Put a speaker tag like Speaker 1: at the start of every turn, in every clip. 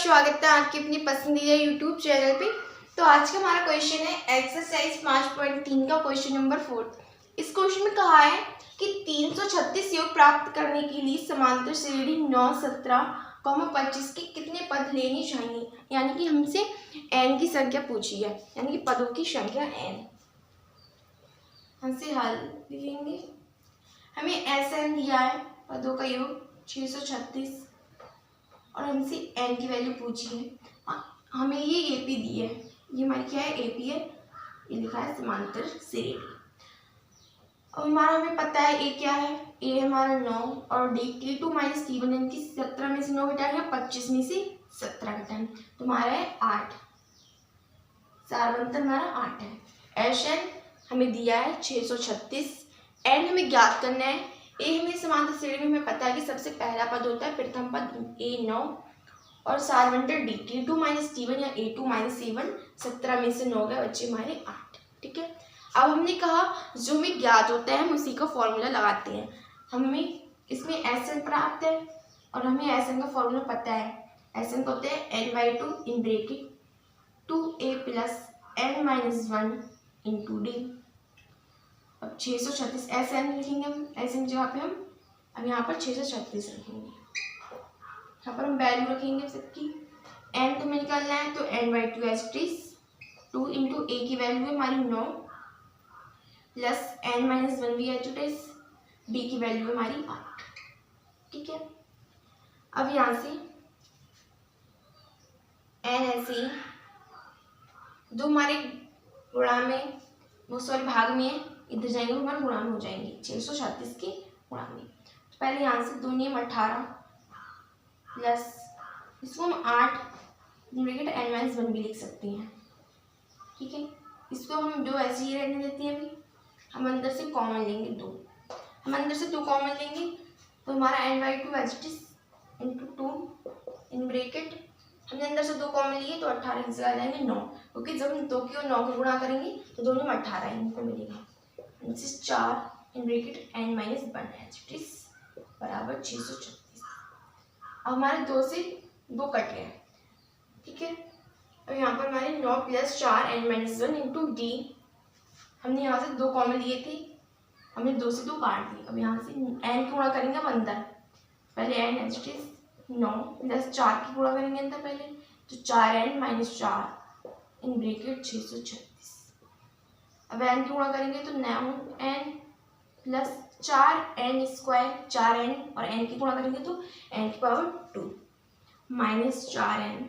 Speaker 1: स्वागत है आपके अपनी पसंदीदा यूट्यूब चैनल पे। तो आज का हमारा क्वेश्चन है एक्सरसाइज 5.3 का क्वेश्चन नंबर 4। इस क्वेश्चन में कहा है कि 336 योग प्राप्त करने के लिए समांतर श्रेणी 9, 17, 25 के कितने पद लेने चाहिए। यानी कि हमसे n की संख्या पूछी है, यानी कि पदों की संख्या n। हमसे हल लिखेंगे। हमें Sn दिया है पदों का योग 636 और हमसे n की वैल्यू पूछी है। हमें ये AP दी है, ये हमारी क्या है AP है, ये लिखा है समांतर श्रेणी। अब हमारा हमें पता है A क्या है, A है हमारा 9 और D T2 माइनस T1 यानी कि 17 में से 9 घटाएंगे 25 में से 17 घटाएंगे तो हमारा है 8। सारवंतर हमारा 8 है। Sn हमें दिया है 636, n हमें ज्ञात करना है। A हमें समांतर श्रेणी में हमें पता है कि सबसे पहला पद होता है प्रथम पद A 9 और सारवंतर D T2 माइनस T1 या A2 माइनस C1 17 में से 9 गए बच्चे हमारे 8। ठीक है, अब हमने कहा जो हमें ज्ञात होता है हम उसी का फॉर्मूला लगाते हैं। हमें इसमें Sn प्राप्त है और हमें Sn का फॉर्मूला पता है। Sn को होता है n/2 in bracket 2a plus n minus 1 into D. अब 636 Sn लिखेंगे हम, Sn जगह पे हम अब यहाँ पर 636 रखेंगे। यहाँ पर हम वैल्यू रखेंगे सबकी। n तो हमें निकालना है तो n/2 as it is 2 into a की वैल्यू है हमारी 9 प्लस n माइनस 1 भी एज इट इज, b की वैल्यू है हमारी 8। ठीक है, अब यहाँ से n ऐसे जो हमारे गुणा में वो सॉरी भाग में है, इधर जाएंगे हमारे गुणा में हो जाएंगे 636 के गुणा में। तो पहले यहाँ से 2 नियम 18 प्लस इसको हम 8 ब्रैकेट n माइनस 1 भी लिख सकते हैं। ठीक है, इसको हम जो ऐसे ही रहने देते हैं। अभी हम अंदर से कॉमन लेंगे 2, हम अंदर से 2 कॉमन लेंगे तो हमारा n/2 as it is into 2 in bracket हमने अंदर से 2 कॉमन लिए तो 18 की जगह आ जाएंगे 9, क्योंकि जब हम 2 की और 9 को गुणा करेंगे तो दोनों में 18 इनको मिलेगा। इनसे 4 in bracket n minus 1 as it is बराबर 636। अब हमारे 2 से 2 कट गए। ठीक है, अब यहाँ पर हमारे 9 plus 4 n minus 1 into D. हमने यहाँ से 2 कॉमन लिए थे, हमने 2 से 2 काट दिए। अब यहाँ से n की गुणा करेंगे हम अंदर, पहले n as it is 9 plus 4 की गुणा करेंगे अंदर पहले तो 4n माइनस 4 इन ब्रैकेट 636। अब n की गुणा करेंगे तो 9n plus 4n square 4n और n की गुणा करेंगे तो n की पावर 2 माइनस 4n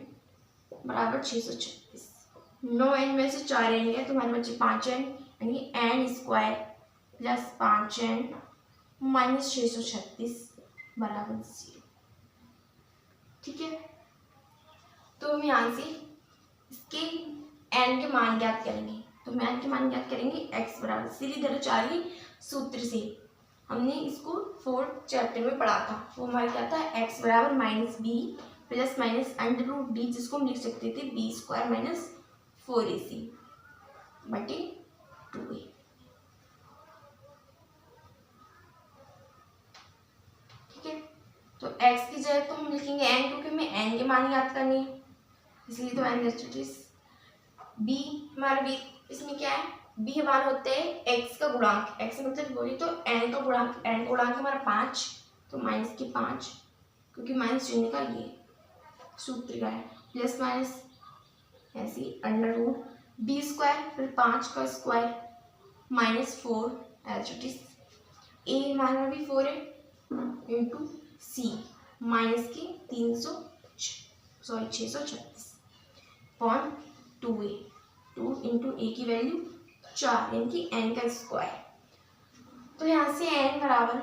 Speaker 1: बराबर 636। 9n में से 4n गया तो हमारे बच्चे 5n यानी n square plus 5n minus 636 बराबर 0। ठीक है, तो हम यहाँ से इसके n के मान ज्ञात करेंगे। तो हम n के मान ज्ञात करेंगे x बराबर सीधे सूत्र से। हमने इसको 4th चैप्टर में पढ़ा था। वो हमारा क्या था, x बराबर minus B plus minus under root D, जिसको हम लिख सकते थे बी स्क्वायर माइनस 4ac बटे 2a। ठीक है, तो x की जगह तो हम लिखेंगे n, क्योंकि हमें n के मान याद करनी है इसलिए। तो n b हमारा b इसमें क्या है, b हमारा होता है x का गुणांक। x मतलब बोली तो n का गुणांक, n का गुणांक हमारा 5 तो माइनस के 5, क्योंकि माइनस चिन्ह का ये सूत्र का है प्लस माइनस ऐसे अंडर रूट b स्क्वायर फिर 5 का square minus 4 as it is. a हमारा भी 4 है इंटू c माइनस के 636 पॉइंट 2a 2 इंटू a की वैल्यू 4 यानी कि n का स्क्वायर। तो यहाँ से n बराबर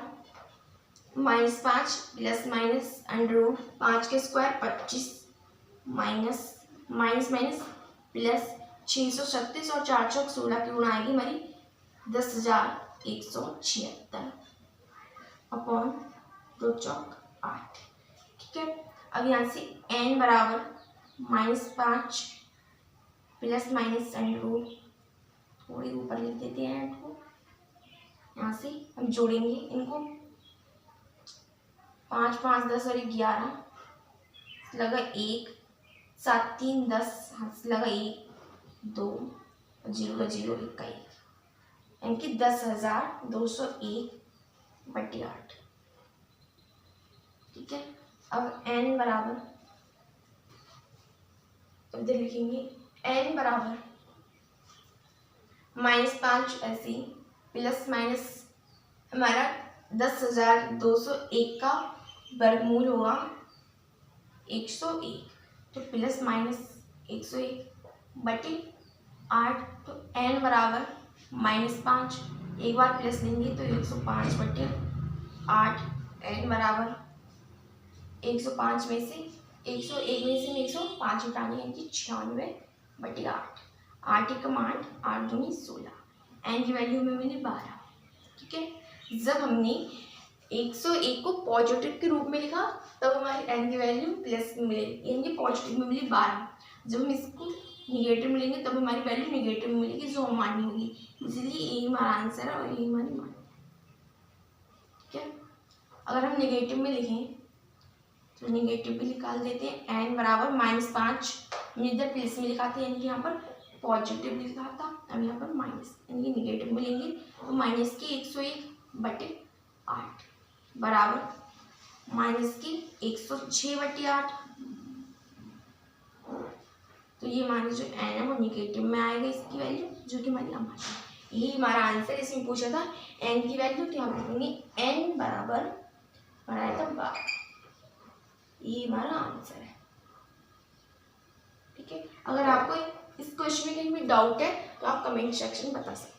Speaker 1: minus 5 plus minus under root 5 के square 25 minus minus minus plus 636 और 4 चौक 16 की गुणा आएगी हमारी 10,176 अपॉन 2 चौक 8। ठीक है, अब यहाँ से n बराबर minus 5 plus minus under root, थोड़ी ऊपर लिख देते हैं n को, यहाँ से हम जोड़ेंगे इनको 5 5 10 और 11 लगा 1 7 3 10, हाथ से लगा 1 2, 0 का 0, 1 का 1, यानी कि 10,201/8। ठीक है। अब n बराबर, इधर लिखेंगे n बराबर -5 ऐसे प्लस माइनस हमारा 10,201 का वर्गमूल होगा 101, तो प्लस माइनस 101/8। तो n बराबर -5, एक बार प्लस लेंगे तो 105/8। n बराबर 105 में से 101 में से 105 हटाने, यानी कि 96/8। 8 एकम 8, 8 दूनी 16, n की वैल्यू में मिली 12। ठीक है। जब हमने 101 को पॉजिटिव के रूप में लिखा तब हमारी n की वैल्यू प्लस में मिलेगी, यानी कि पॉजिटिव में मिली 12। जब हम इसको निगेटिव में लेंगे तब हमारी वैल्यू निगेटिव में मिलेगी, जो हमारी होगी। इसलिए ये हमारा आंसर है और ये हमारी मान। ठीक है। अगर हम निगेटिव में लिखें तो निगेटिव भी निकाल देते हैं। n बराबर -5, इधर प्लस में लिखा था, यानी कि यहाँ पर पॉजिटिव लिखा था, अब यहाँ पर माइनस, यानी कि निगेटिव में लेंगे तो माइनस की 101/8 बराबर माइनस की 106/8। तो ये हमारा जो n है वो निगेटिव में आएगा, इसकी वैल्यू जो कि हमारी अमाउंट है। यही हमारा आंसर, इसमें पूछा था n की वैल्यू, तो यहाँ लिखेंगे n बराबर बनाया था 12। ये हमारा आंसर है। ठीक है। अगर आपको इस क्वेश्चन में कहीं भी डाउट है तो आप कमेंट सेक्शन में बता सकते हैं।